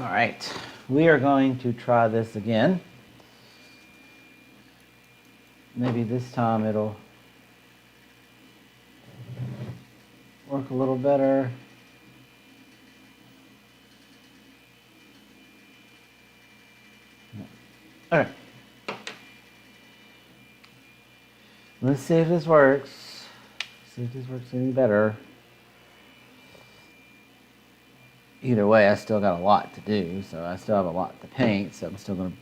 All right, we are going to try this again. Maybe this time it'll work a little better. All right. Let's see if this works. See if this works any better. Either way, I still got a lot to do, so I still have a lot to paint, so I'm still going to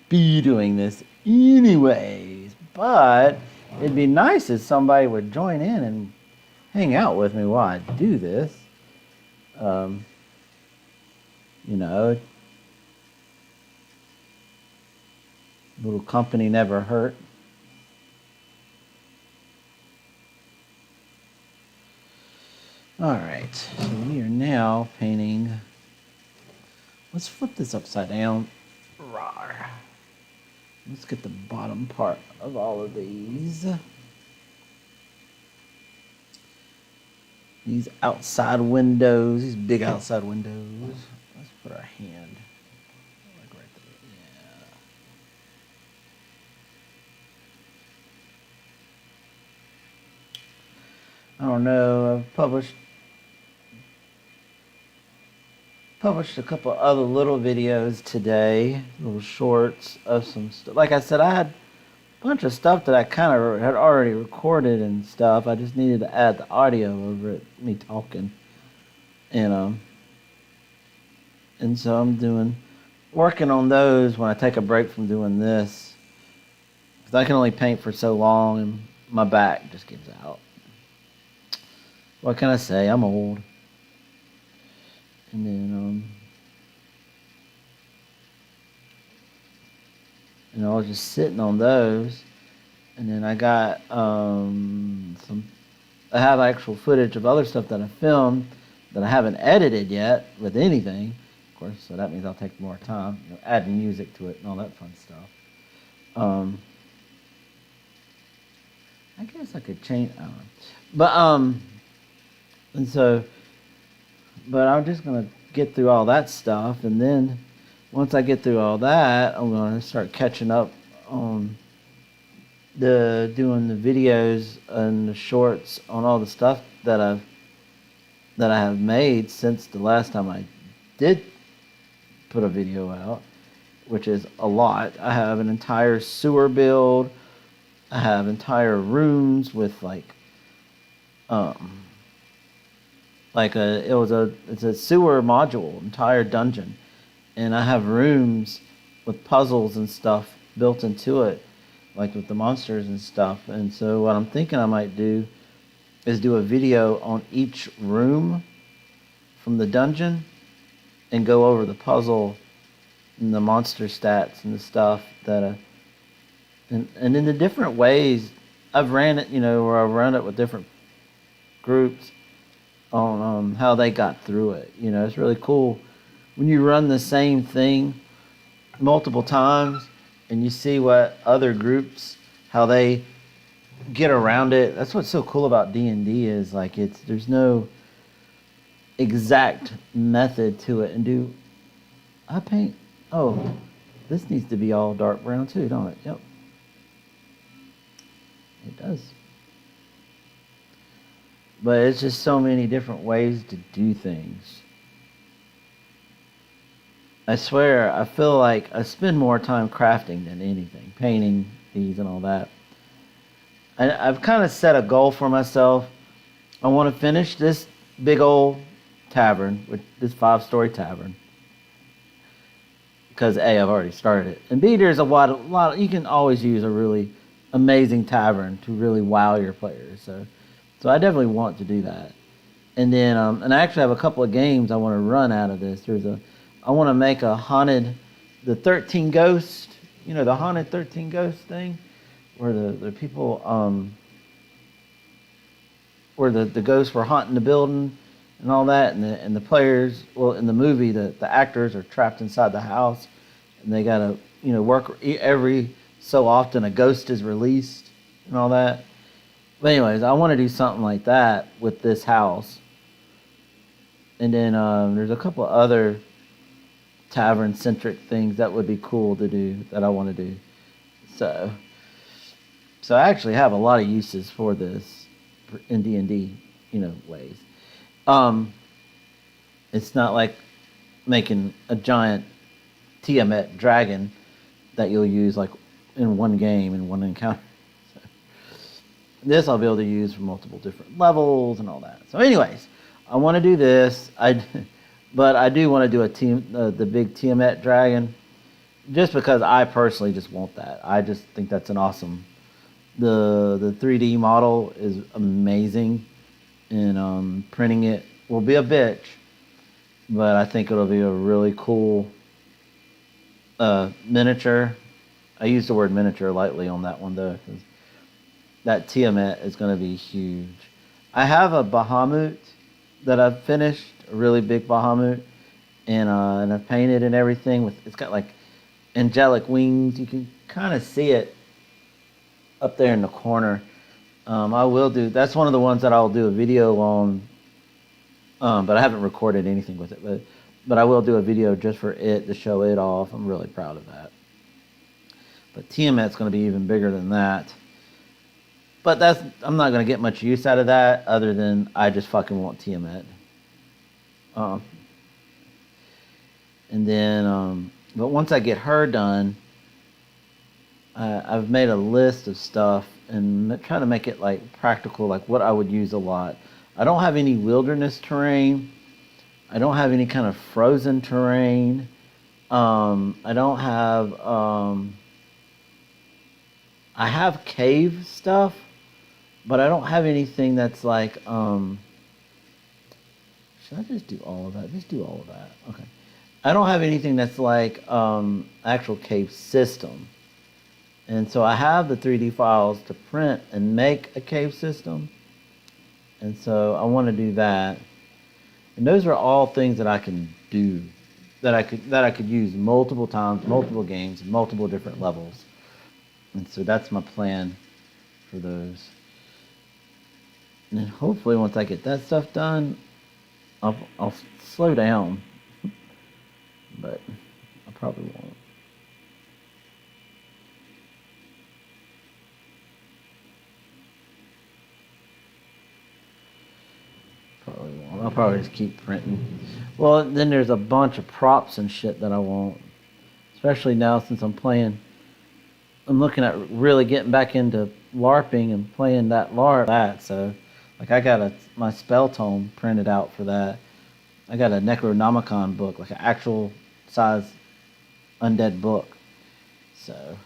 be doing this anyways. But it'd be nice if somebody would join in and hang out with me while I do this. You know, little company never hurt. All right, so we are now painting. Let's flip this upside down. Rawr. Let's get the bottom part of all of these. These outside windows, these big outside windows. Let's put our hand like right there. Yeah. I don't know. I've published a couple other little videos today, little shorts of some stuff. Like I said, I had a bunch of stuff that I kind of had already recorded and stuff. I just needed to add the audio over it, me talking, and so I'm working on those when I take a break from doing this, because I can only paint for so long and my back just gives out. What can I say? I'm old. And then, I was just sitting on those, and then I got I have actual footage of other stuff that I filmed that I haven't edited yet with anything, of course. So that means I'll take more time, adding music to it and all that fun stuff. I guess I could change, I don't know, but and so. But I'm just going to get through all that stuff, and then once I get through all that, I'm going to start catching up on doing the videos and the shorts on all the stuff that I have made since the last time I did put a video out, which is a lot. I have an entire sewer build. I have entire rooms with it's a sewer module, entire dungeon, and I have rooms with puzzles and stuff built into it, like with the monsters and stuff. And so what I'm thinking I might do is do a video on each room from the dungeon and go over the puzzle and the monster stats and the stuff that and in the different ways I've ran it, where I've run it with different groups on how they got through it. It's really cool when you run the same thing multiple times and you see what other groups, how they get around it. That's what's so cool about D&D is there's no exact method to it. And I paint? Oh, this needs to be all dark brown too, don't it? Yep. It does. But it's just so many different ways to do things. I swear, I feel like I spend more time crafting than anything, painting these and all that. I've kind of set a goal for myself. I want to finish this big old tavern, this 5-story tavern. Because A, I've already started it. And B, there's a lot, you can always use a really amazing tavern to really wow your players. So I definitely want to do that. And then, and I actually have a couple of games I want to run out of this. I want to make the 13 Ghosts, the haunted 13 Ghosts thing, where the people, where the ghosts were haunting the building and all that, and the players, well, in the movie, the actors are trapped inside the house, and they gotta, work every so often a ghost is released and all that. But anyways, I want to do something like that with this house. And then there's a couple other tavern centric things that would be cool to do that I want to do. So, so I actually have a lot of uses for this in D&D, ways. Um, it's not like making a giant Tiamat dragon that you'll use like in one game in one encounter. So, this I'll be able to use for multiple different levels and all that. So, anyways, I want to do this. But I do want to do the big Tiamat dragon, just because I personally just want that. I just think that's an awesome. The 3D model is amazing, and printing it will be a bitch, but I think it'll be a really cool miniature. I use the word miniature lightly on that one though, because that Tiamat is going to be huge. I have a Bahamut that I've finished, a really big Bahamut, and I've painted and everything. It's got like angelic wings. You can kind of see it up there in the corner. I will do. That's one of the ones that I'll do a video on. But I haven't recorded anything with it. But I will do a video just for it to show it off. I'm really proud of that. But Tiamat's going to be even bigger than that. But I'm not going to get much use out of that other than I just fucking want Tiamat. And then, but once I get her done, I've made a list of stuff and try to make it like practical, like what I would use a lot. I don't have any wilderness terrain. I don't have any kind of frozen terrain. I don't have. I have cave stuff, but I don't have anything that's like. Should I just do all of that? Just do all of that. Okay. I don't have anything that's like actual cave system. And so I have the 3D files to print and make a cave system. And so I want to do that. And those are all things that I can do, that I could use multiple times, multiple games, multiple different levels. And so that's my plan for those. And then hopefully once I get that stuff done, I'll slow down. But I probably won't. I'll probably just keep printing. Well, then there's a bunch of props and shit that I want. Especially now since I'm looking at really getting back into LARPing and playing that LARP. So, like I got my spell tome printed out for that. I got a Necronomicon book, like an actual size undead book. So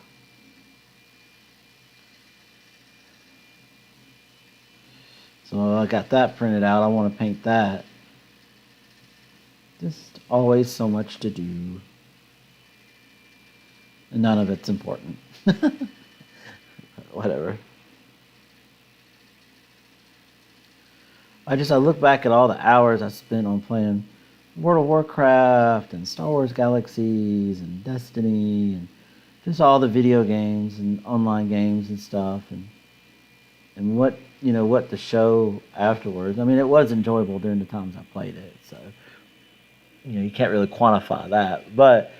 I got that printed out. I want to paint that. Just always so much to do. And none of it's important. Whatever. I look back at all the hours I spent on playing World of Warcraft and Star Wars Galaxies and Destiny and just all the video games and online games and stuff, and what to show afterwards. I mean, it was enjoyable during the times I played it, so you can't really quantify that, but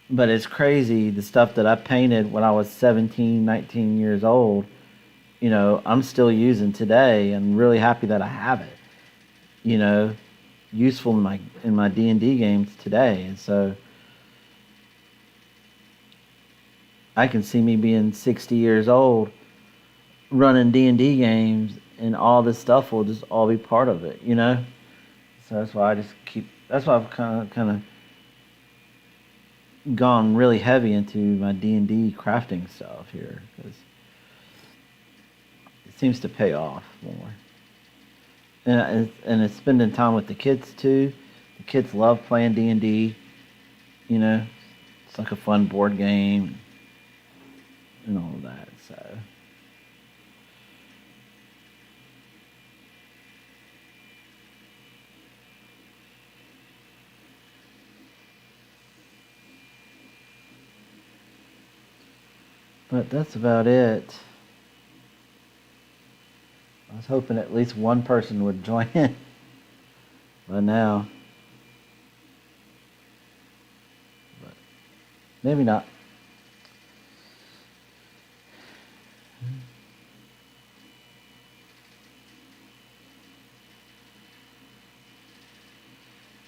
it's crazy the stuff that I painted when I was 17, 19 years old. I'm still using today, and really happy that I have it. Useful in my D&D games today, and so I can see me being 60 years old running D&D games, and all this stuff will just all be part of it, So that's why that's why I've kind of gone really heavy into my D&D crafting stuff here, because it seems to pay off more. And it's spending time with the kids too. The kids love playing D&D. It's like a fun board game and all of that. So. But that's about it. I was hoping at least one person would join in by now. Maybe not.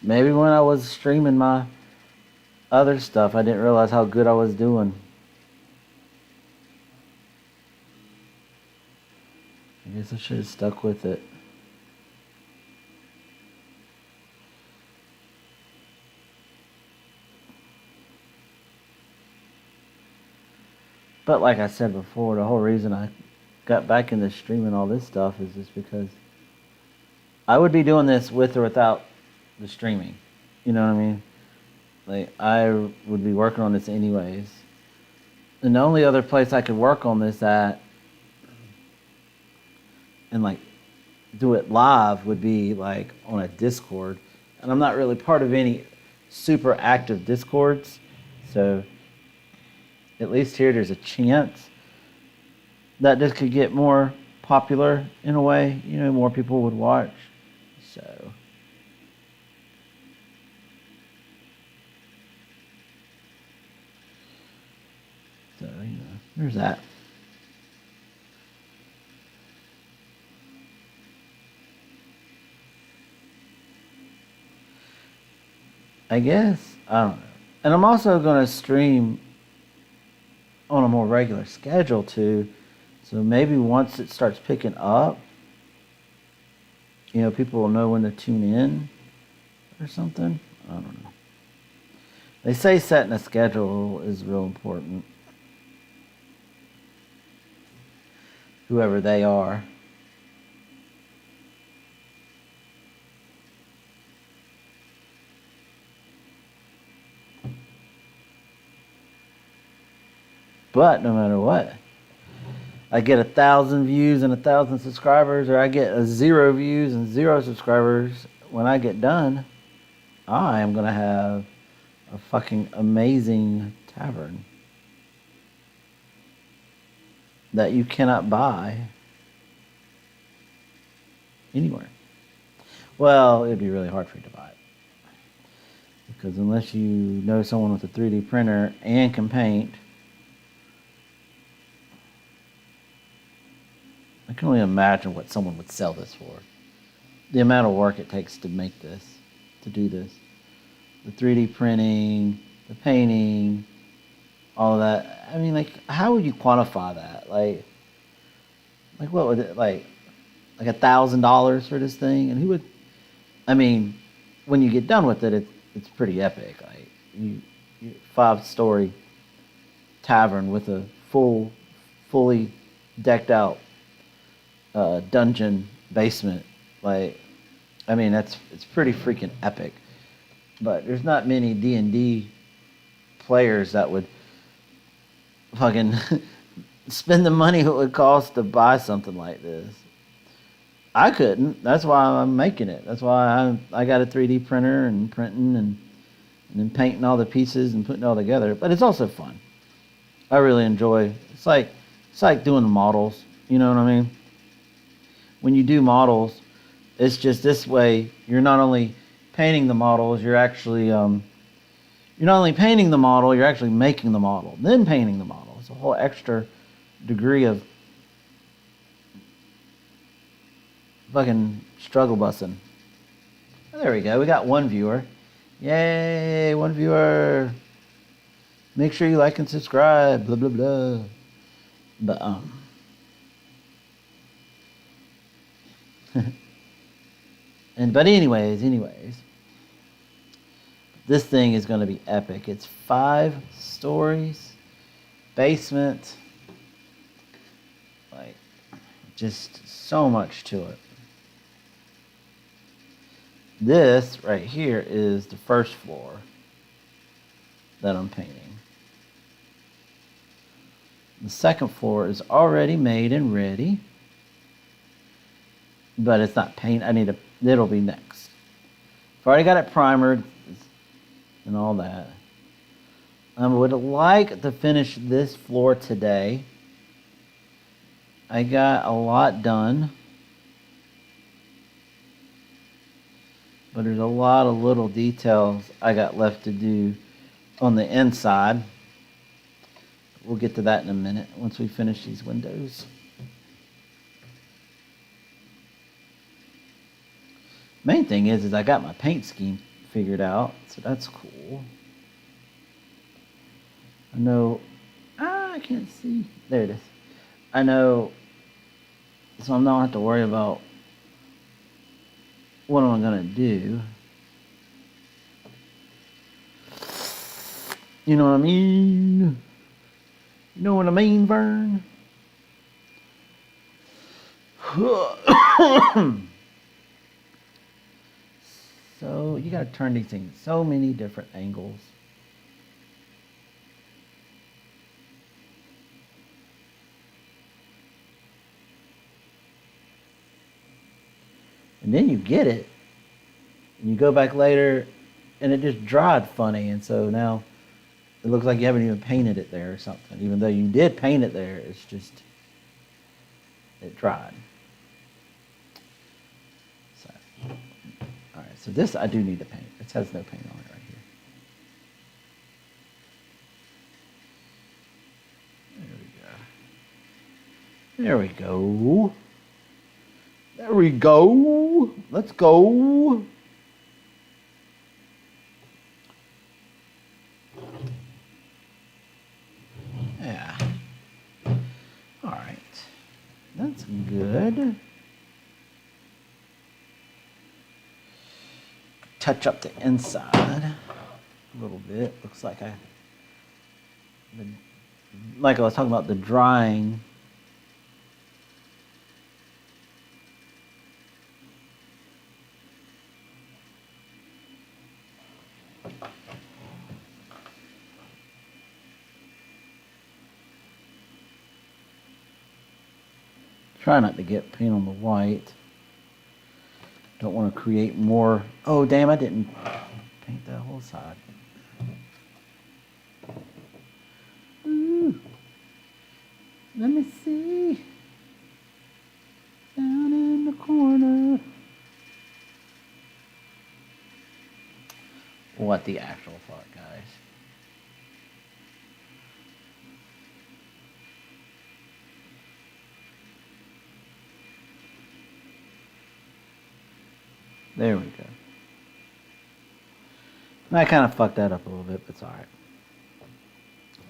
Maybe when I was streaming my other stuff, I didn't realize how good I was doing. I guess I should have stuck with it. But like I said before, the whole reason I got back into streaming all this stuff is just because I would be doing this with or without the streaming. You know what I mean? Like, I would be working on this anyways. And the only other place I could work on this at and like do it live would be like on a Discord. And I'm not really part of any super active Discords. So at least here there's a chance that this could get more popular in a way. You know, more people would watch. So you know, there's that. I guess. I don't know. And I'm also going to stream on a more regular schedule too. So maybe once it starts picking up, you know, people will know when to tune in or something. I don't know. They say setting a schedule is real important. Whoever they are. But no matter what, I get 1,000 views and 1,000 subscribers, or I get 0 views and 0 subscribers. When I get done, I am gonna have a fucking amazing tavern that you cannot buy anywhere. Well, it'd be really hard for you to buy it. Because unless you know someone with a 3D printer and can paint, I can only imagine what someone would sell this for. The amount of work it takes to make this, to do this. The 3D printing, the painting, all of that. I mean, like, how would you quantify that? Like what would it, like $1,000 for this thing? And who would, I mean, when you get done with it, it's pretty epic. Like, you 5-story tavern with a fully decked out dungeon basement. Like, I mean, it's pretty freaking epic. But there's not many D&D players that would fucking spend the money it would cost to buy something like this. I couldn't. That's why I'm making it. That's why I got a 3D printer and printing and then painting all the pieces and putting it all together. But it's also fun. I really enjoy. It's like doing the models. You know what I mean? When you do models, it's just this way. You're not only painting the models, you're actually you're not only painting the model, you're actually making the model, then painting the model. It's a whole extra degree of fucking struggle busting. There we go. We got 1 viewer. Yay, 1 viewer. Make sure you like and subscribe. Blah blah blah. But but anyways, this thing is going to be epic. It's 5 stories, basement, like, just so much to it. This right here is the first floor that I'm painting. The second floor is already made and ready, but it's not paint. It'll be next. I've already got it primered and all that. I would like to finish this floor today. I got a lot done, but there's a lot of little details I got left to do on the inside. we'll get to that in a minute once we finish these windows. Main thing is I got my paint scheme figured out, so that's cool. I know, I can't see. There it is. I know, so I'm not have to worry about what am I gonna do. You know what I mean? You know what I mean, Vern? So you gotta turn these things so many different angles. And then you get it, and you go back later, and it just dried funny, and so now it looks like you haven't even painted it there or something. Even though you did paint it there, it's just, it dried. So, all right, so this I do need to paint. It has no paint on it right here. There we go. There we go. Let's go. Yeah. All right. That's good. Touch up the inside a little bit. Looks like like I was talking about the drying. Try not to get paint on the white. Don't want to create more. Oh, damn, I didn't paint that whole side. Ooh. Let me see. Down in the corner. What the actual fuck, guys. There we go. I kind of fucked that up a little bit, but it's alright.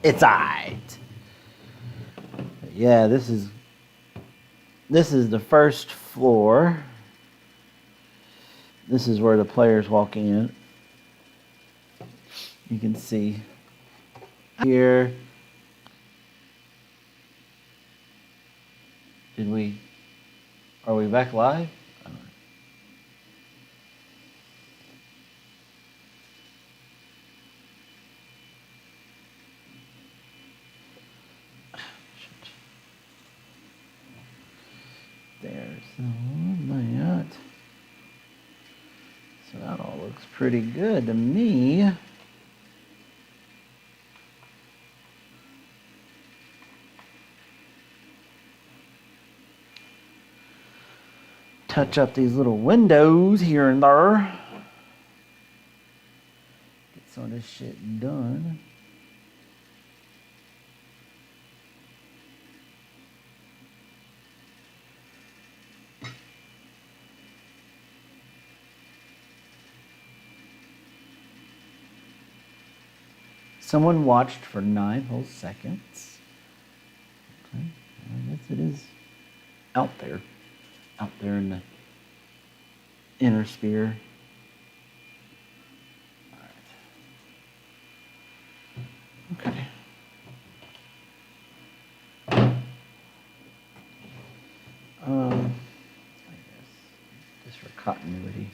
It's alright. Yeah, this is the first floor. This is where the players walk in. You can see here. Are we back live? There's that. So that all looks pretty good to me. Touch up these little windows here and there. Get some of this shit done. Someone watched for 9 whole seconds. Okay, I guess it is out there in the inner sphere. All right. Okay. I guess just for continuity.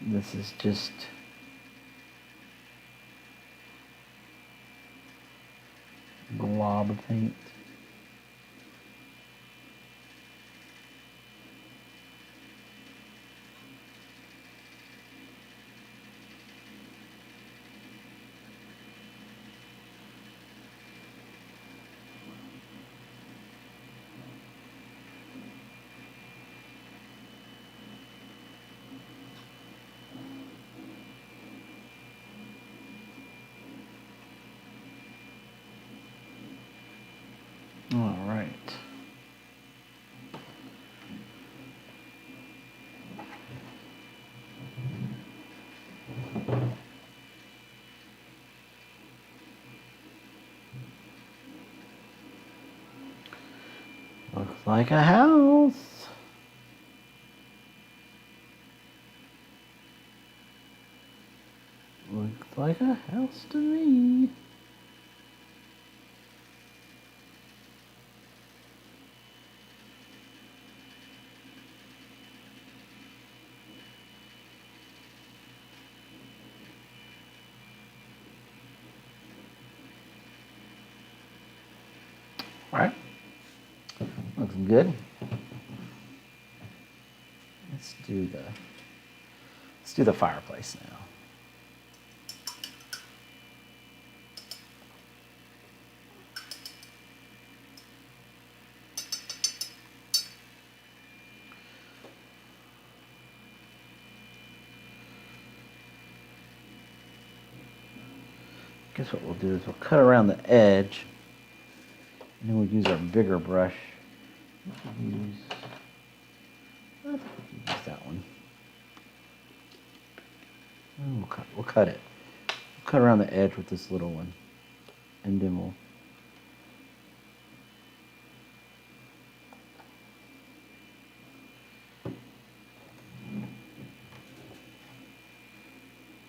This is just glob of paint. Looks like a house. Looks like a house to me. All right. Looks good. Let's do the fireplace now. Guess what we'll do is we'll cut around the edge, and then we'll use our bigger brush. Use that one. And we'll cut it. We'll cut around the edge with this little one, and then we'll.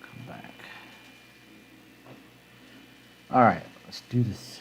Come back. All right, let's do this.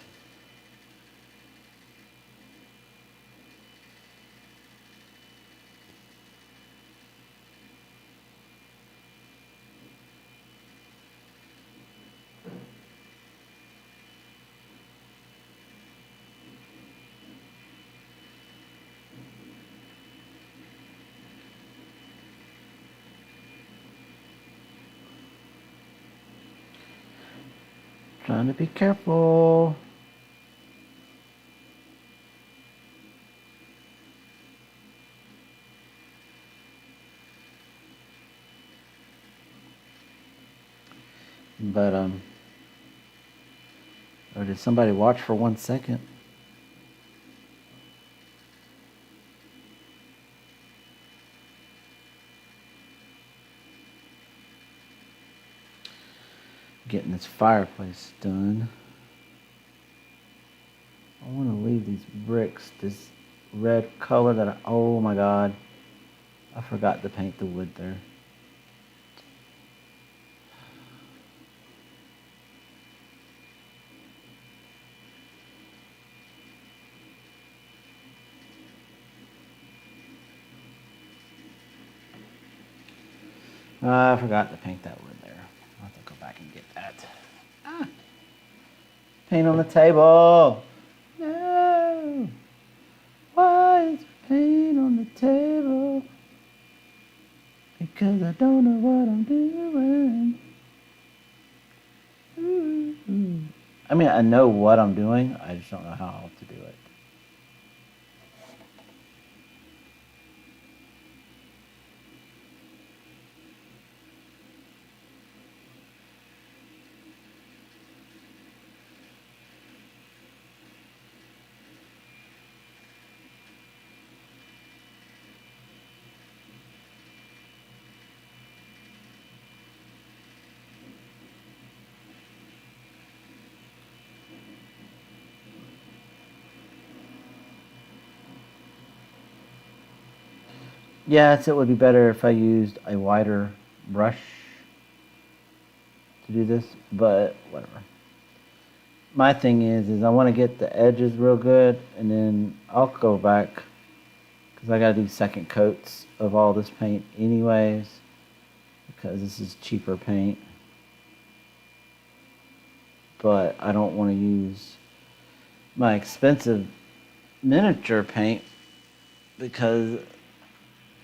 Trying to be careful. But or did somebody watch for 1 second? Getting this fireplace done. I want to leave these bricks this red color that oh my god, I forgot to paint the wood there. I forgot to paint that wood there. I'll have to go back and get that. Paint on the table. No. Why is there paint on the table? Because I don't know what I'm doing. Ooh. I mean, I know what I'm doing. I just don't know how to do it. Yes, it would be better if I used a wider brush to do this, but whatever. My thing is I want to get the edges real good, and then I'll go back because I got to do second coats of all this paint anyways, because this is cheaper paint. But I don't want to use my expensive miniature paint because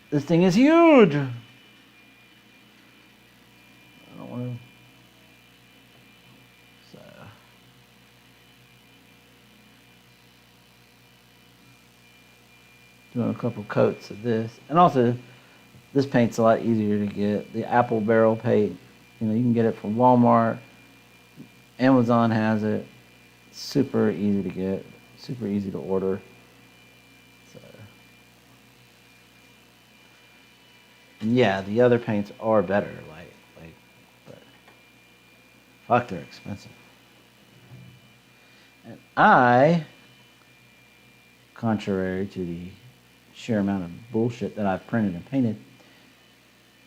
this thing is huge. I don't want to. So. Doing a couple coats of this. And also, this paint's a lot easier to get. The apple barrel paint, you can get it from Walmart. Amazon has it. It's super easy to get. Super easy to order. And yeah, the other paints are better, but fuck, they're expensive. And I contrary to the sheer amount of bullshit that I've printed and painted,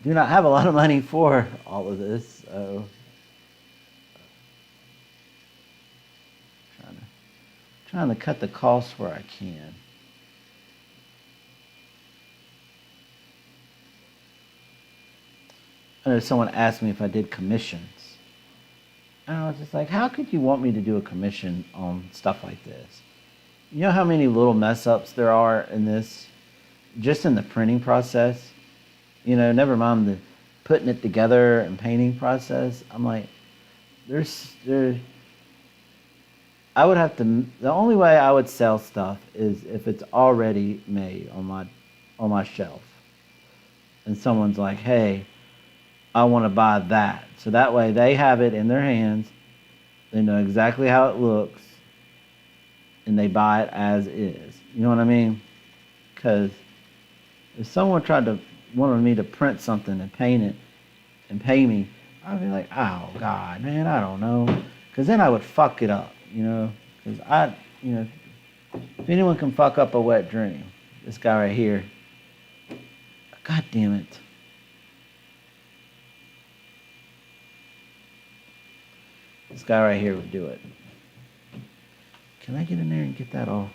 do not have a lot of money for all of this. So trying to cut the costs where I can. I know someone asked me if I did commissions. And I was just like, how could you want me to do a commission on stuff like this? You know how many little mess ups there are in this, just in the printing process? You know, never mind the putting it together and painting process. I'm like, I would have to, the only way I would sell stuff is if it's already made on my shelf. And someone's like, hey, I want to buy that. So that way they have it in their hands. They know exactly how it looks. And they buy it as is. You know what I mean? Because if someone wanted me to print something and paint it and pay me, I'd be like, oh God, man, I don't know. Because then I would fuck it up, you know? Because if anyone can fuck up a wet dream, this guy right here, God damn it. This guy right here would do it. Can I get in there and get that off?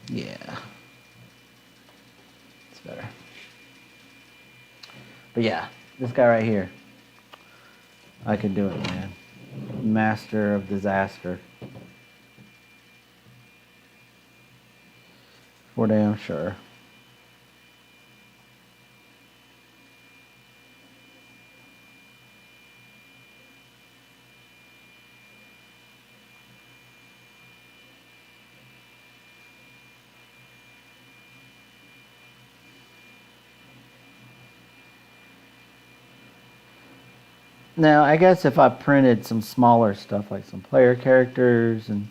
Yeah. It's better. But yeah, this guy right here. I can do it, man. Master of disaster. For damn sure. Now, I guess if I printed some smaller stuff, like some player characters and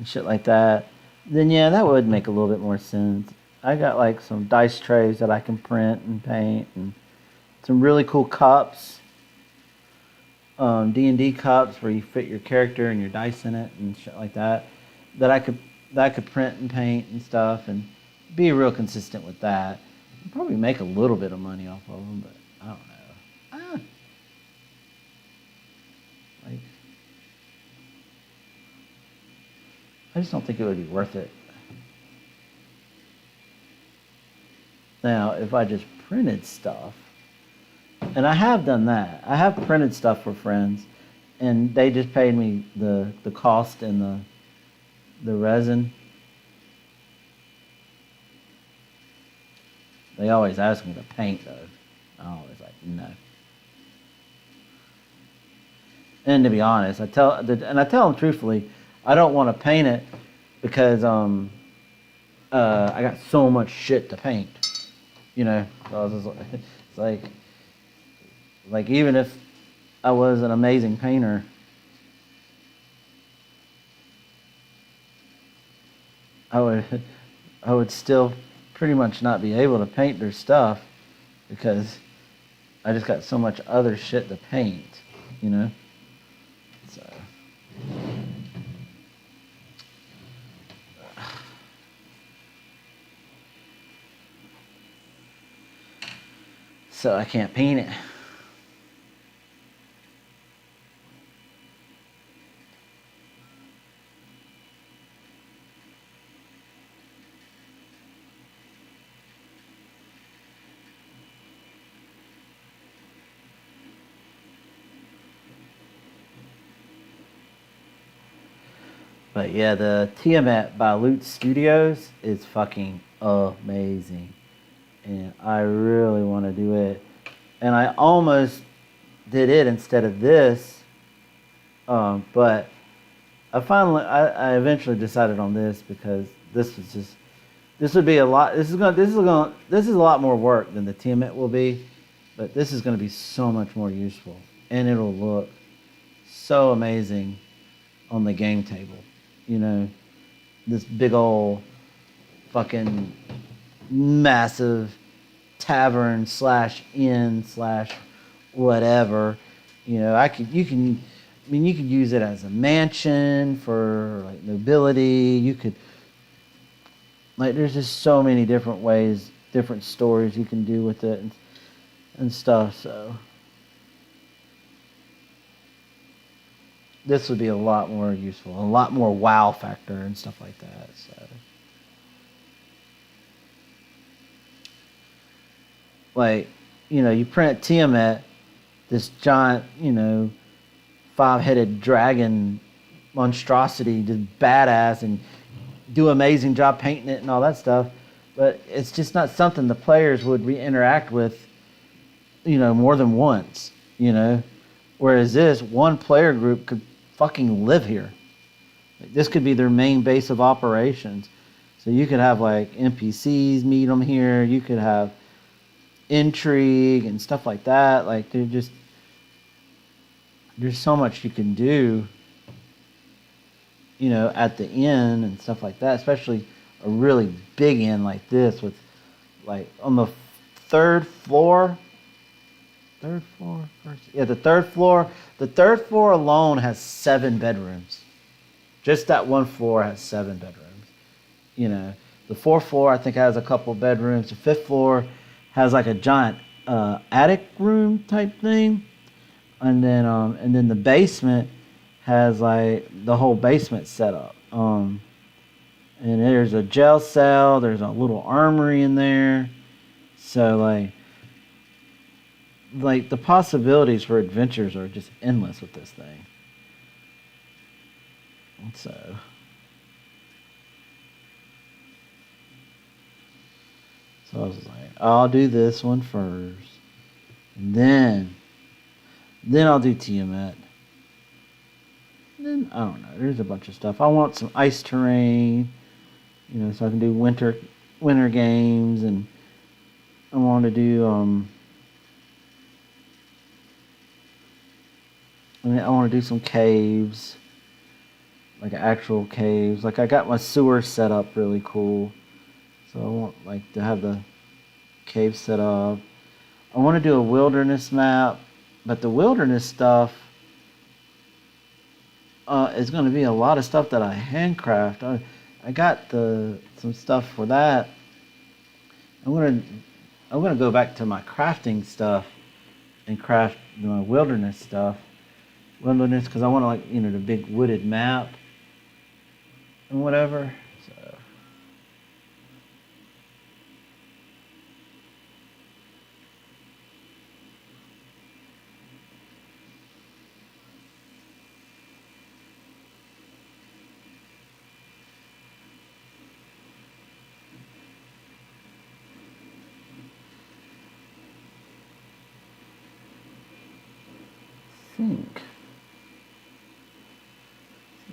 shit like that, then yeah, that would make a little bit more sense. I got like some dice trays that I can print and paint, and some really cool cups, D&D cups where you fit your character and your dice in it and shit like that. That I could print and paint and stuff, and be real consistent with that. I'd probably make a little bit of money off of them, but I don't know. Like, I just don't think it would be worth it. Now, if I just printed stuff, and I have done that. I have printed stuff for friends, and they just paid me the cost and the resin. They always ask me to paint though. I'm always like, no. And to be honest, I tell them truthfully, I don't want to paint it because I got so much shit to paint. You know, so I was just it's like even if I was an amazing painter, I would still pretty much not be able to paint their stuff because I just got so much other shit to paint, you know. So I can't paint it. But yeah, the Tiamat by Loot Studios is fucking amazing. And I really want to do it. And I almost did it instead of this. But I eventually decided on this because this would be a lot. This is a lot more work than the Tiamat will be. But this is going to be so much more useful. And it'll look so amazing on the game table. You know, this big old fucking massive tavern slash inn slash whatever. You know, you could use it as a mansion for like nobility. You could, like, there's just so many different ways, different stories you can do with it and stuff. So this would be a lot more useful, a lot more wow factor and stuff like that. So, like, you print Tiamat, this giant, five-headed dragon monstrosity, just badass, and do an amazing job painting it and all that stuff. But it's just not something the players would interact with, more than once, Whereas this one player group could fucking live here. Like, this could be their main base of operations. So you could have like NPCs meet them here. You could have intrigue and stuff like that. Like, there's so much you can do, at the inn and stuff like that. Especially a really big inn like this with, like, on the third floor. Yeah, the third floor. The third floor alone has 7 bedrooms. Just that one floor has 7 bedrooms. The fourth floor I think has a couple bedrooms. The fifth floor has like a giant attic room type thing, and then the basement has like the whole basement set up. And there's a jail cell. There's a little armory in there. So like the possibilities for adventures are just endless with this thing. So I was like, I'll do this one first, and then I'll do Tiamat. And then I don't know. There's a bunch of stuff. I want some ice terrain, so I can do winter games, and I want to do I want to do some caves, like actual caves. Like, I got my sewer set up really cool, so I want like to have the cave set up. I want to do a wilderness map, but the wilderness stuff is going to be a lot of stuff that I handcraft. I got some stuff for that. I'm gonna go back to my crafting stuff and craft my wilderness stuff. Wilderness, because I want to, like, the big wooded map and whatever. So I think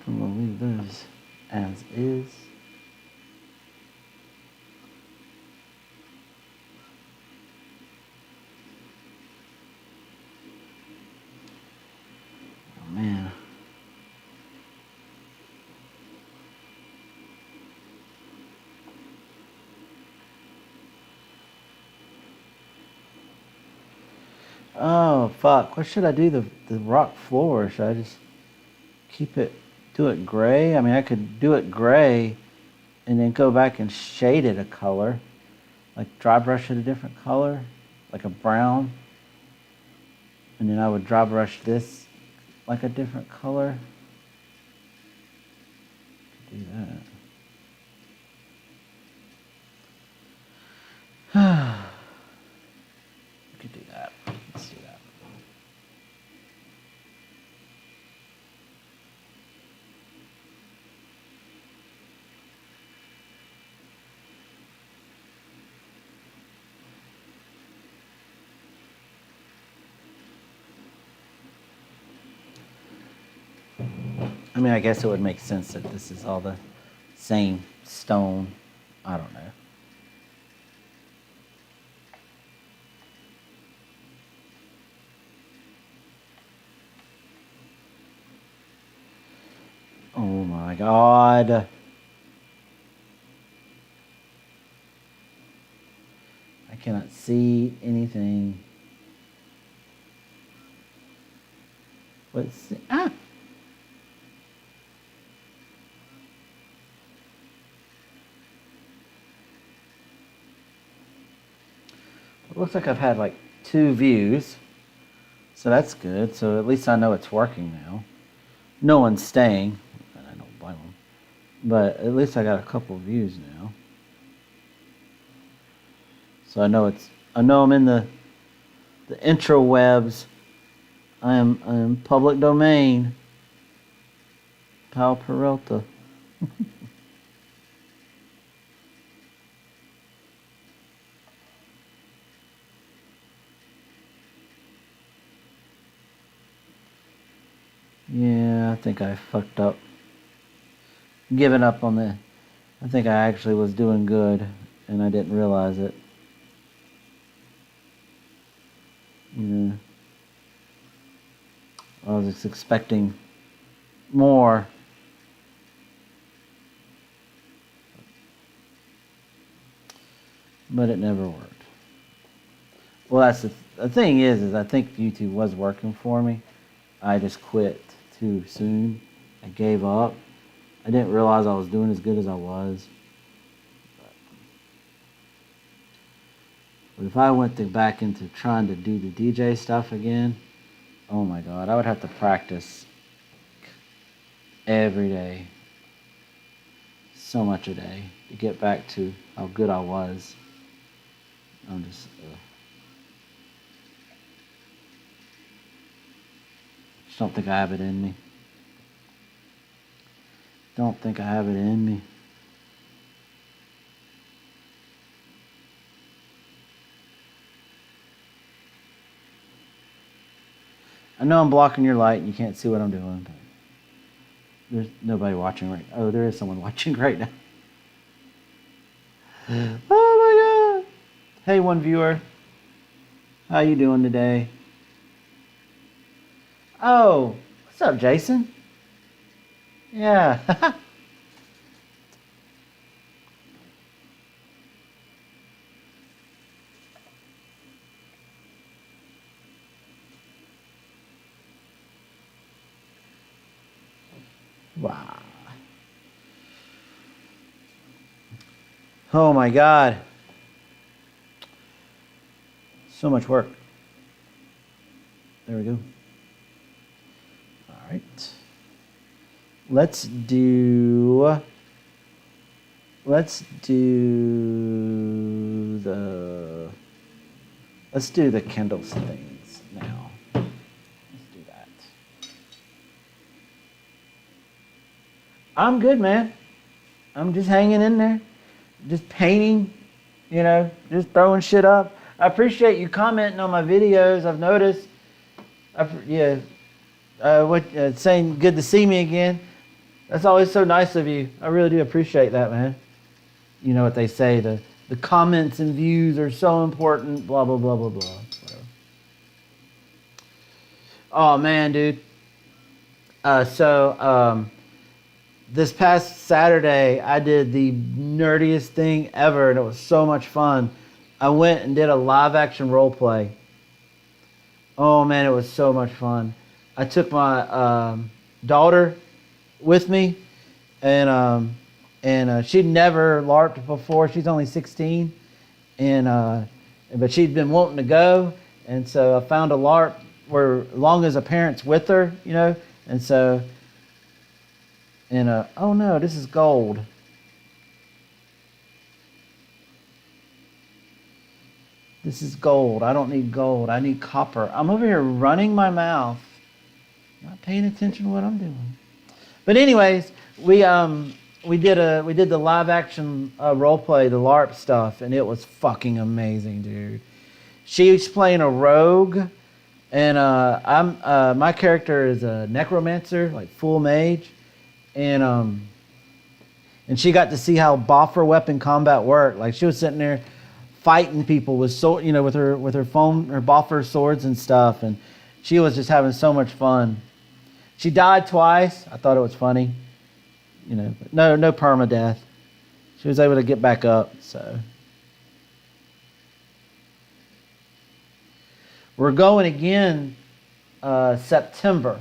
I'm gonna leave those as is. Oh man. Oh fuck! What should I do? The rock floor? Should I just do it gray? I mean, I could do it gray, and then go back and shade it a color, like dry brush it a different color, like a brown, and then I would dry brush this like a different color. Could do that. Could do that. Let's do that. I mean, I guess it would make sense that this is all the same stone. I don't know. Oh my God. I cannot see anything. Let's see. Ah! It looks like I've had like 2 views. So that's good. So at least I know it's working now. No one's staying. And I don't blame them. But at least I got a couple views now. So I know I'm in the intrawebs. I am public domain. Pal Peralta. Yeah, I think I fucked up. Giving up on the... I think I actually was doing good, and I didn't realize it. Yeah. I was just expecting more. But it never worked. Well, that's the thing is I think YouTube was working for me. I just quit too soon. I gave up. I didn't realize I was doing as good as I was. But if I went back into trying to do the DJ stuff again, oh my God, I would have to practice every day. So much a day to get back to how good I was. I'm just... don't think I have it in me. Don't think I have it in me. I know I'm blocking your light and you can't see what I'm doing, but there's nobody watching right now. Oh, there is someone watching right now. Oh my God. Hey, one viewer. How you doing today? Oh, what's up, Jason? Yeah. Wow. Oh my God. So much work. There we go. All right. Let's do the Kindle things now. Let's do that. I'm good, man. I'm just hanging in there, just painting, just throwing shit up. I appreciate you commenting on my videos. I've noticed. Saying good to see me again. That's always so nice of you. I really do appreciate that, man. You know what they say, the comments and views are so important, blah, blah, blah, blah, blah. Whatever. Oh, man, dude. This past Saturday, I did the nerdiest thing ever, and it was so much fun. I went and did a live-action role play. Oh, man, it was so much fun. I took my daughter with me, and she'd never LARPed before. She's only 16, but she'd been wanting to go, and so I found a LARP where, as long as a parent's with her, and so, oh no, this is gold. This is gold. I don't need gold. I need copper. I'm over here running my mouth, not paying attention to what I'm doing. But anyways, we did the live action role play, the LARP stuff, and it was fucking amazing, dude. She's playing a rogue, and my character is a necromancer, like full mage, and she got to see how boffer weapon combat worked. Like, she was sitting there fighting people with sword, with her boffer swords and stuff, and she was just having so much fun. She died twice. I thought it was funny, but no permadeath. She was able to get back up, so. we're going again September.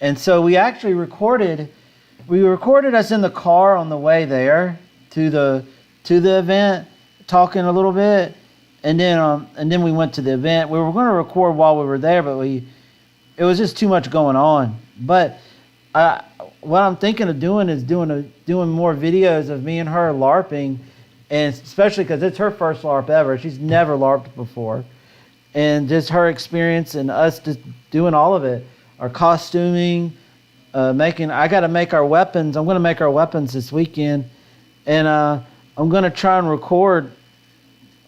And so we actually recorded us in the car on the way there to the event, talking a little bit, and then we went to the event. We were going to record while we were there, but it was just too much going on. But what I'm thinking of doing is doing more videos of me and her LARPing, and especially because it's her first LARP ever. She's never LARPed before, and just her experience and us just doing all of it, our costuming, I got to make our weapons. I'm going to make our weapons this weekend, and I'm going to try and record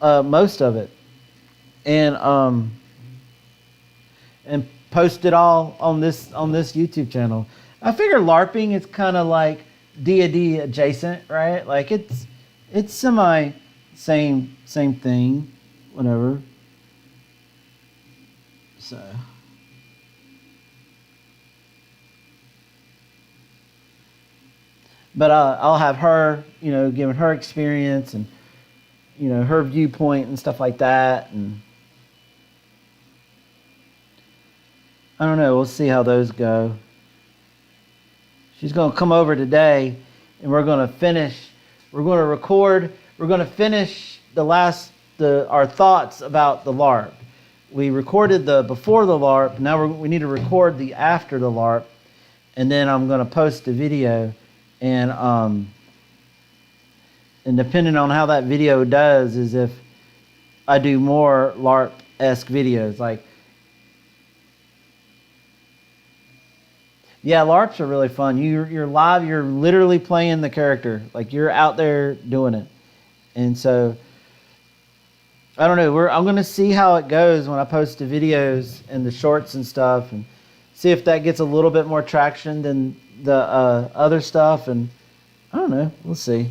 most of it, and post it all on this YouTube channel. I figure LARPing is kind of like D&D adjacent, right? Like it's semi same thing, whatever. So. But I'll have her, giving her experience and, her viewpoint and stuff like that. And I don't know. We'll see how those go. She's going to come over today, and we're going to finish. We're going to record. We're going to finish our thoughts about the LARP. We recorded the before the LARP. Now we need to record the after the LARP, and then I'm going to post the video. And depending on how that video does is if I do more LARP-esque videos. Like, yeah, LARPs are really fun. You're live. You're literally playing the character. Like, you're out there doing it. And so, I don't know. I'm going to see how it goes when I post the videos and the shorts and stuff, and see if that gets a little bit more traction than the other stuff. And I don't know. We'll see.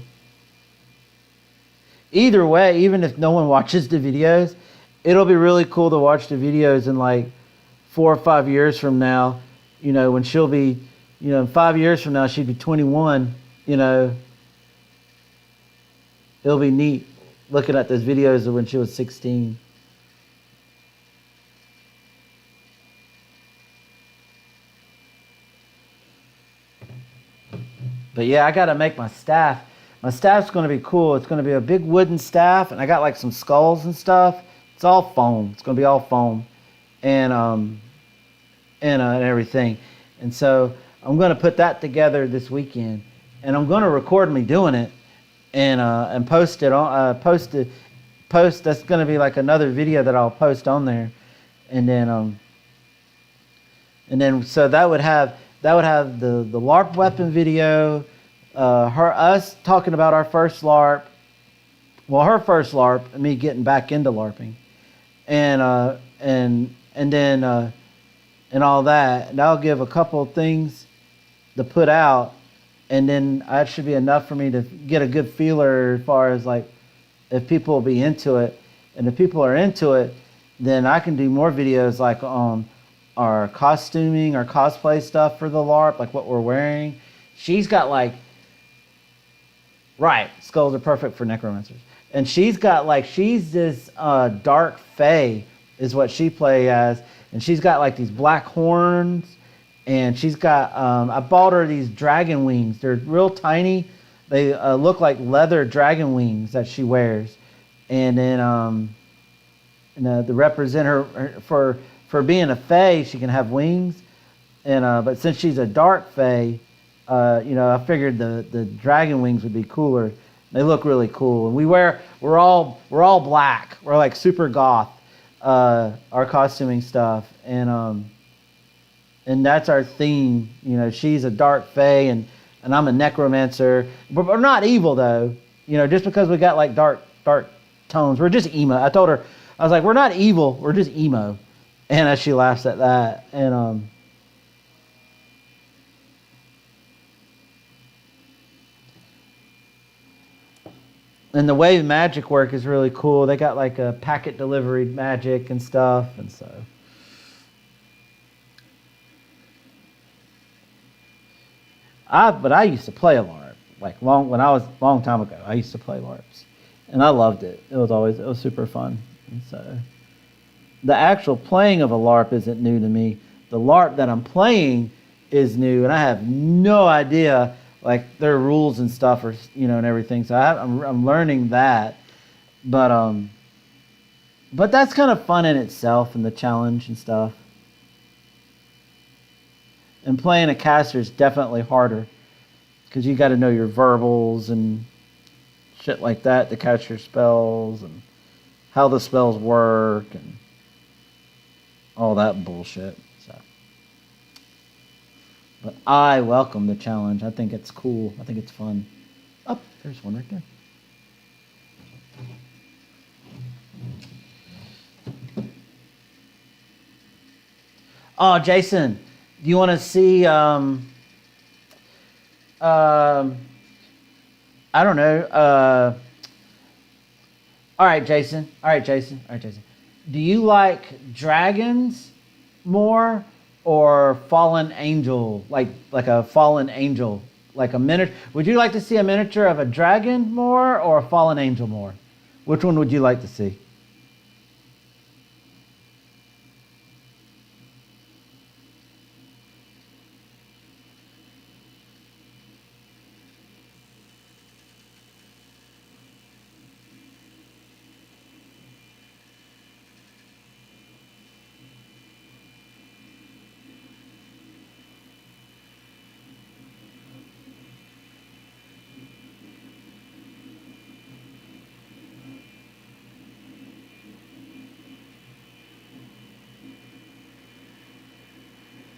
Either way, even if no one watches the videos, it'll be really cool to watch the videos in like 4 or 5 years from now. When she'll be, 5 years from now, she'd be 21. It'll be neat looking at those videos of when she was 16. But yeah, I got to make my staff. My staff's going to be cool. It's going to be a big wooden staff, and I got like some skulls and stuff. It's all foam. It's going to be all foam, and everything. And so I'm going to put that together this weekend, and I'm going to record me doing it, and post it on post. That's going to be like another video that I'll post on there, and then so that would have the LARP weapon video, us talking about our first LARP, her first LARP, and me getting back into LARPing, and then all that. And I'll give a couple of things to put out, and then that should be enough for me to get a good feeler as far as like if people will be into it, and if people are into it, then I can do more videos like on our costuming, our cosplay stuff for the LARP, like what we're wearing. She's got skulls are perfect for necromancers. And she's this dark fae is what she play as. And she's got like these black horns, and she's got, I bought her these dragon wings. They're real tiny. They look like leather dragon wings that she wears. And then to represent her for being a fae, she can have wings, and but since she's a dark fae, I figured the dragon wings would be cooler. They look really cool, and we're all black. We're like super goth, our costuming stuff, and that's our theme. She's a dark fae, and I'm a necromancer. But we're not evil though. Just because we got like dark tones, we're just emo. I told her, I was like, we're not evil. We're just emo. And she laughs at that. And the way magic work is really cool. They got like a packet delivery magic and stuff, and so. But I used to play a LARP long time ago. I used to play LARPs, and I loved it. It was super fun, and so. The actual playing of a LARP isn't new to me. The LARP that I'm playing is new, and I have no idea like their rules and stuff, or and everything. So I'm learning that, but that's kind of fun in itself, and the challenge and stuff. And playing a caster is definitely harder because you got to know your verbals and shit like that to cast your spells and how the spells work and all that bullshit. So, but I welcome the challenge. I think it's cool. I think it's fun. Oh, there's one right there. Oh, Jason, do you want to see? I don't know. All right, Jason. All right, Jason. All right, Jason. Do you like dragons more or fallen angel? Like a fallen angel, like a miniature. Would you like to see a miniature of a dragon more or a fallen angel more? Which one would you like to see?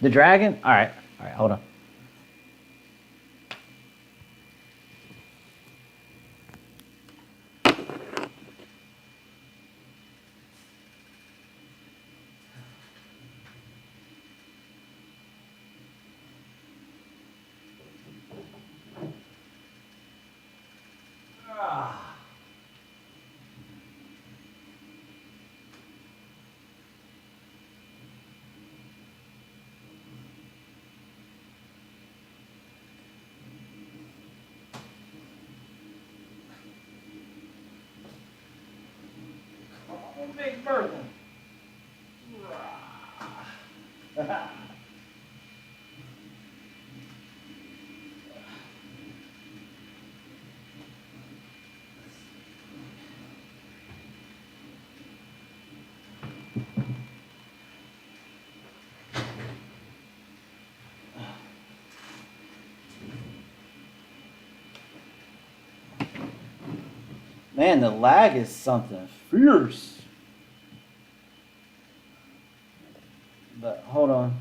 The dragon? All right. All right, hold on. Big Bertha. Man, the lag is something fierce. But hold on.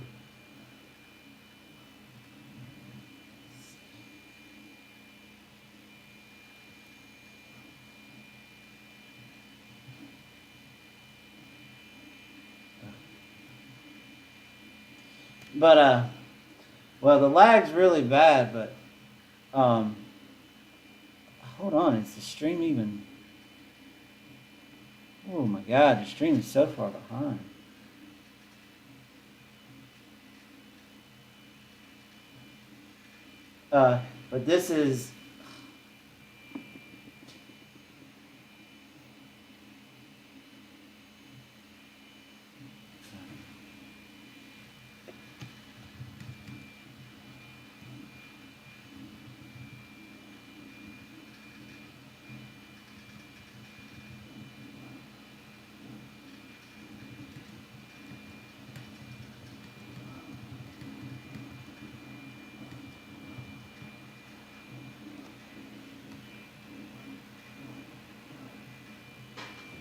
But well, the lag's really bad. But hold on. Is the stream even? Oh my God, the stream is so far behind. But this is.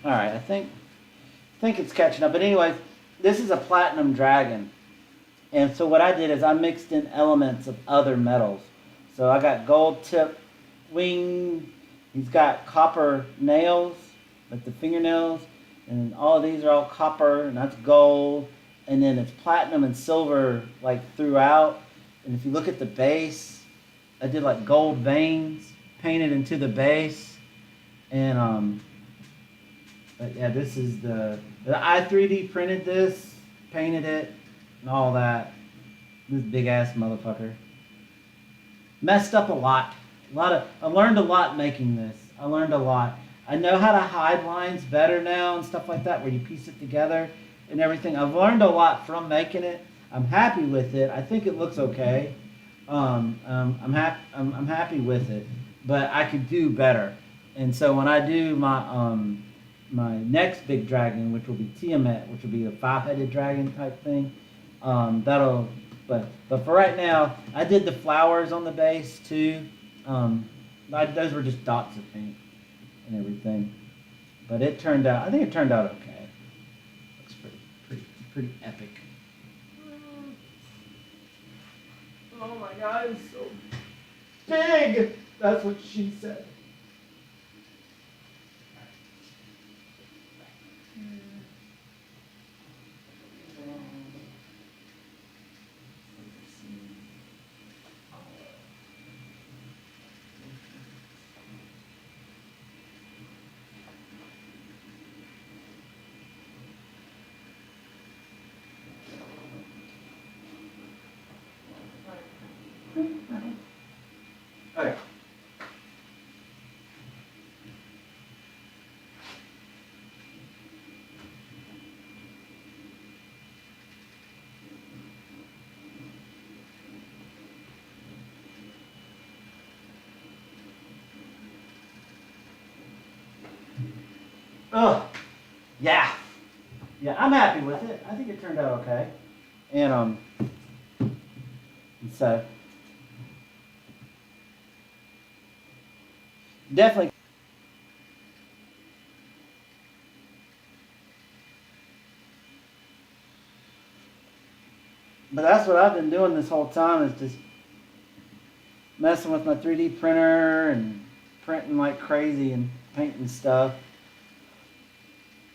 All right, I think it's catching up. But anyways, this is a platinum dragon, and so what I did is I mixed in elements of other metals. So I got gold tip wing. He's got copper nails, like the fingernails, and all of these are all copper, and that's gold. And then it's platinum and silver like throughout. And if you look at the base, I did like gold veins painted into the base, and but yeah, this is I 3D printed this, painted it, and all that. This big ass motherfucker. Messed up a lot. I learned a lot making this. I learned a lot. I know how to hide lines better now and stuff like that, where you piece it together. and everything. I've learned a lot from making it. I'm happy with it. I think it looks okay. I'm happy with it, but I could do better. And so when I do my next big dragon, which will be Tiamat, which will be a five-headed dragon type thing, that'll. But for right now, I did the flowers on the base too. Those were just dots of paint and everything. But it turned out. I think it turned out okay. Looks pretty epic. Oh my God, it's so big. That's what she said. Okay. Oh, yeah. Yeah, I'm happy with it. I think it turned out okay. And so definitely. But that's what I've been doing this whole time is just messing with my 3D printer and printing like crazy and painting stuff.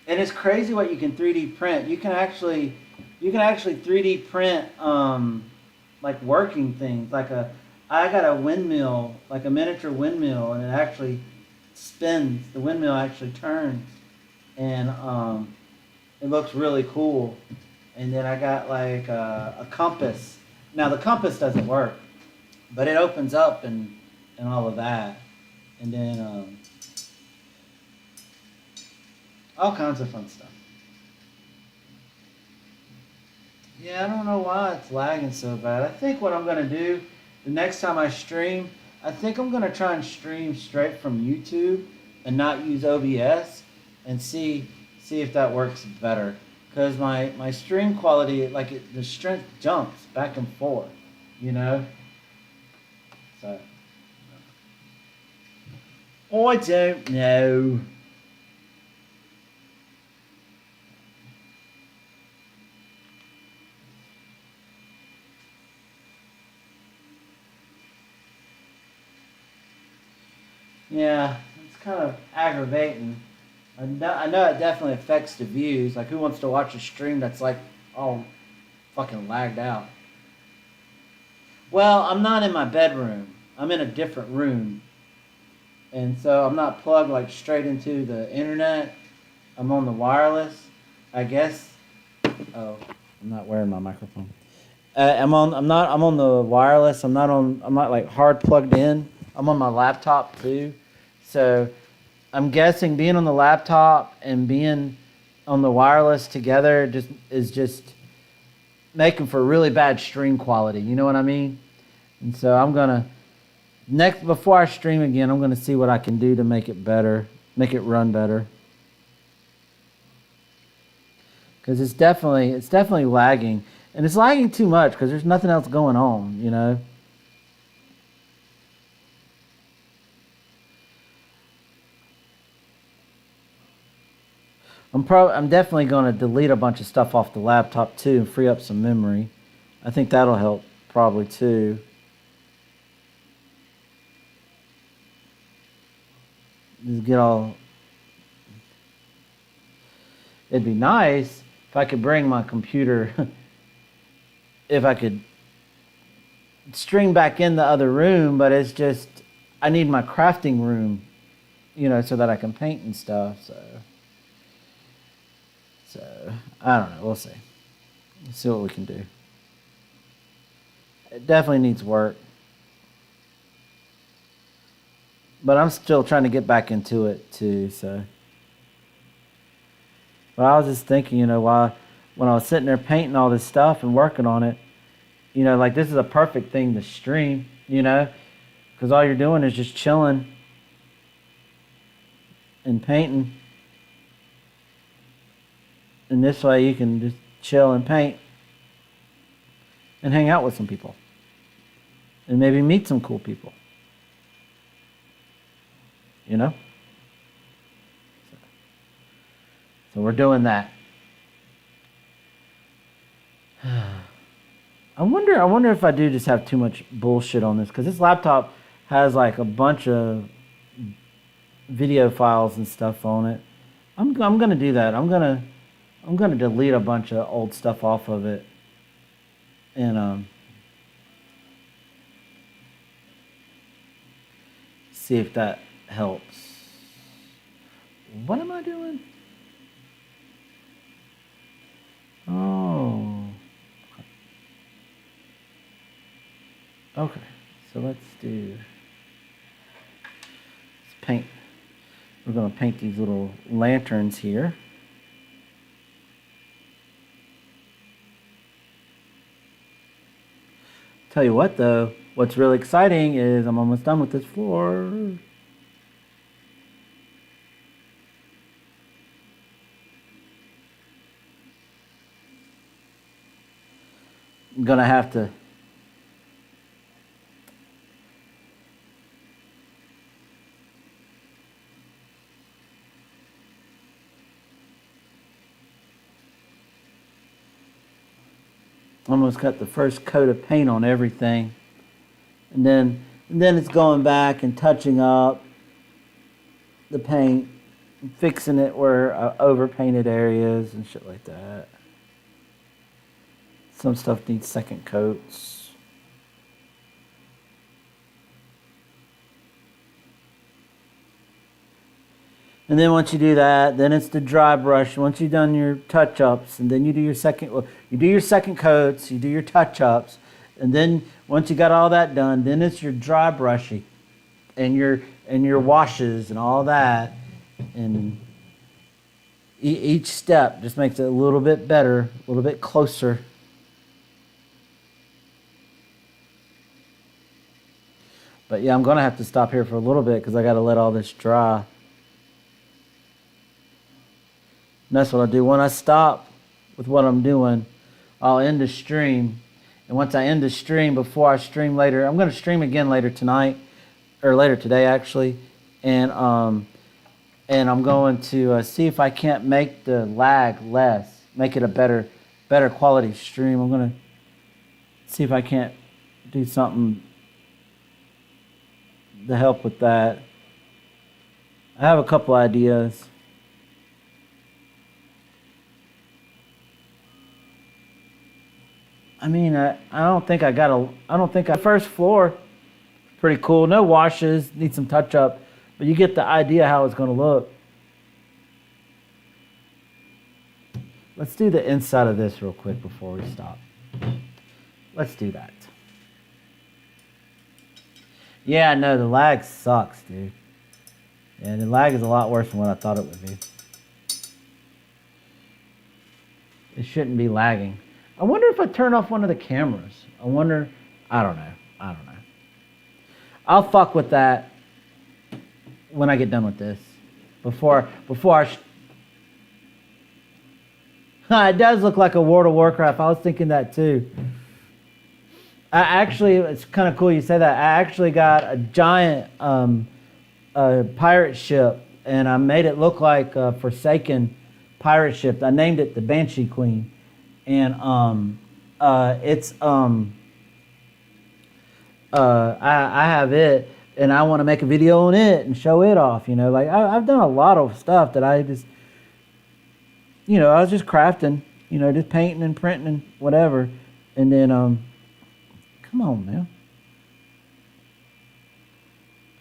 And it's crazy what you can 3D print. You can actually 3D print like working things. I got a windmill, like a miniature windmill, and it actually spins. The windmill actually turns, and it looks really cool. And then I got like a compass. Now the compass doesn't work, but it opens up and all of that. And then all kinds of fun stuff. Yeah, I don't know why it's lagging so bad. I think what I'm going to do the next time I stream, I think I'm going to try and stream straight from YouTube and not use OBS and see if that works better. Because my stream quality, the strength jumps back and forth, you know? So, I don't know. Yeah, it's kind of aggravating. I know it definitely affects the views. Like, who wants to watch a stream that's like all fucking lagged out? Well, I'm not in my bedroom. I'm in a different room. And so I'm not plugged like straight into the internet. I'm on the wireless. I guess. Oh, I'm not wearing my microphone. I'm on the wireless. I'm not like hard plugged in. I'm on my laptop too. So I'm guessing being on the laptop and being on the wireless together is just making for really bad stream quality. You know what I mean? And so I'm gonna before I stream again, I'm gonna see what I can do to make it better, make it run better. Because it's definitely lagging, and it's lagging too much because there's nothing else going on. You know. I'm definitely going to delete a bunch of stuff off the laptop too and free up some memory. I think that'll help probably too. Just get all. It'd be nice if I could bring my computer. If I could stream back in the other room, but it's just I need my crafting room, you know, so that I can paint and stuff. So I don't know. We'll see. We'll see what we can do. It definitely needs work. But I'm still trying to get back into it too, so. But I was just thinking, you know, when I was sitting there painting all this stuff and working on it, like this is a perfect thing to stream, because all you're doing is just chilling and painting. And this way you can just chill and paint and hang out with some people and maybe meet some cool people. So we're doing that. I wonder if I do just have too much bullshit on this, because this laptop has like a bunch of video files and stuff on it. I'm gonna do that. I'm gonna delete a bunch of old stuff off of it, and see if that helps. What am I doing? Oh. Okay, so let's paint. We're going to paint these little lanterns here. Tell you what though, what's really exciting is I'm almost done with this floor. I'm gonna have to almost got the first coat of paint on everything, and then it's going back and touching up the paint, fixing it where over painted areas and shit like that. Some stuff needs second coats. And then once you do that, then it's the dry brush. Once you've done your touch-ups, and then you do your second coats, you do your touch-ups, and then once you got all that done, then it's your dry brushing and your washes and all that. And each step just makes it a little bit better, a little bit closer. But yeah, I'm going to have to stop here for a little bit because I got to let all this dry. And that's what I do. When I stop with what I'm doing, I'll end the stream. And once I end the stream, before I stream later, I'm going to stream again later tonight, or later today actually. And I'm going to see if I can't make the lag less, make it a better quality stream. I'm going to see if I can't do something to help with that. I have a couple ideas. I mean, I don't think first floor, pretty cool. No washes, need some touch up, but you get the idea how it's going to look. Let's do the inside of this real quick before we stop. Let's do that. Yeah, no, the lag sucks, dude. Yeah, the lag is a lot worse than what I thought it would be. It shouldn't be lagging. I wonder if I turn off one of the cameras. I don't know. I'll fuck with that when I get done with this. Before it does look like a World of Warcraft. I was thinking that too. It's kind of cool you say that. I actually got a giant pirate ship, and I made it look like a Forsaken pirate ship. I named it the Banshee Queen, and I have it, and I want to make a video on it and show it off. Like I've done a lot of stuff that I just, I was just crafting, just painting and printing and whatever, and then come on, man.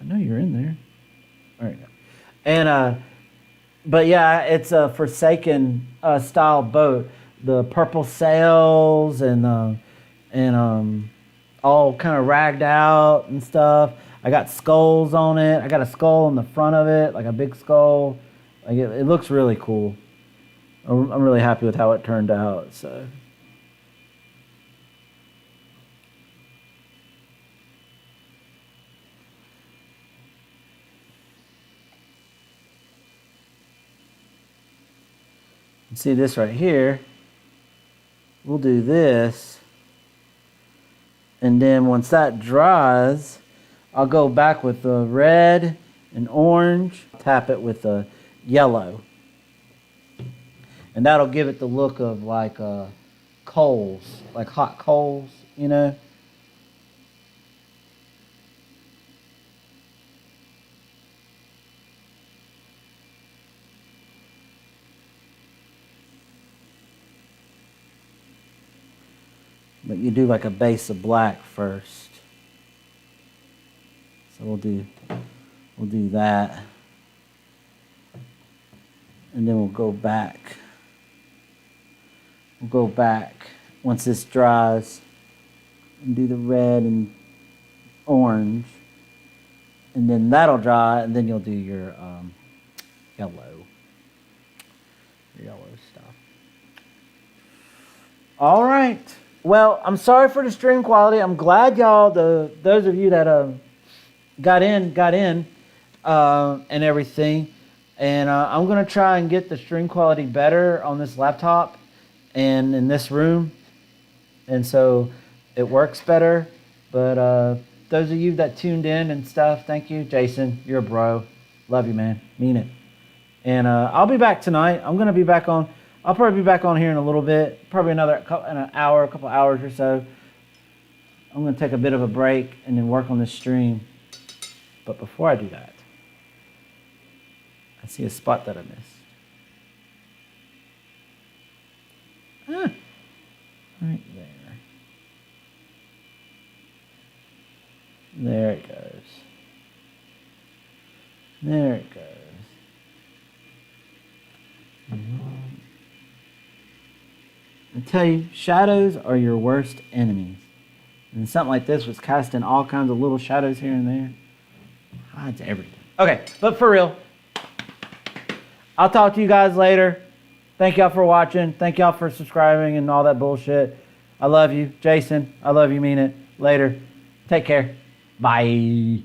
I know you're in there. All right. And but yeah, it's a Forsaken style boat. The purple sails and all kind of ragged out and stuff. I got skulls on it. I got a skull on the front of it, like a big skull. Like it looks really cool. I'm really happy with how it turned out. So. See this right here, we'll do this, and then once that dries, I'll go back with the red and orange, tap it with the yellow, and that'll give it the look of like coals, like hot coals, you know. But you do like a base of black first. So we'll do that. And then we'll go back. We'll go back once this dries and do the red and orange. And then that'll dry, and then you'll do your yellow stuff. All right. Well, I'm sorry for the stream quality. I'm glad y'all, those of you that got in, and everything. And I'm gonna try and get the stream quality better on this laptop and in this room, and so it works better. But those of you that tuned in and stuff, thank you, Jason. You're a bro. Love you, man. Mean it. And I'll be back tonight. I'm gonna be back on. I'll probably be back on here in a little bit, probably in an hour, a couple hours or so. I'm going to take a bit of a break and then work on this stream. But before I do that, I see a spot that I missed. Right there. There it goes. There it goes. I tell you, shadows are your worst enemies. And something like this was casting all kinds of little shadows here and there. Hides everything. Okay, but for real, I'll talk to you guys later. Thank y'all for watching. Thank y'all for subscribing and all that bullshit. I love you. Jason, I love you, mean it. Later. Take care. Bye.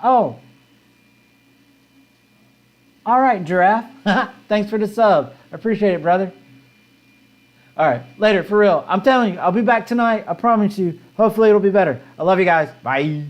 Oh. All right, Giraffe. Thanks for the sub. I appreciate it, brother. All right, later, for real. I'm telling you, I'll be back tonight. I promise you. Hopefully it'll be better. I love you guys. Bye.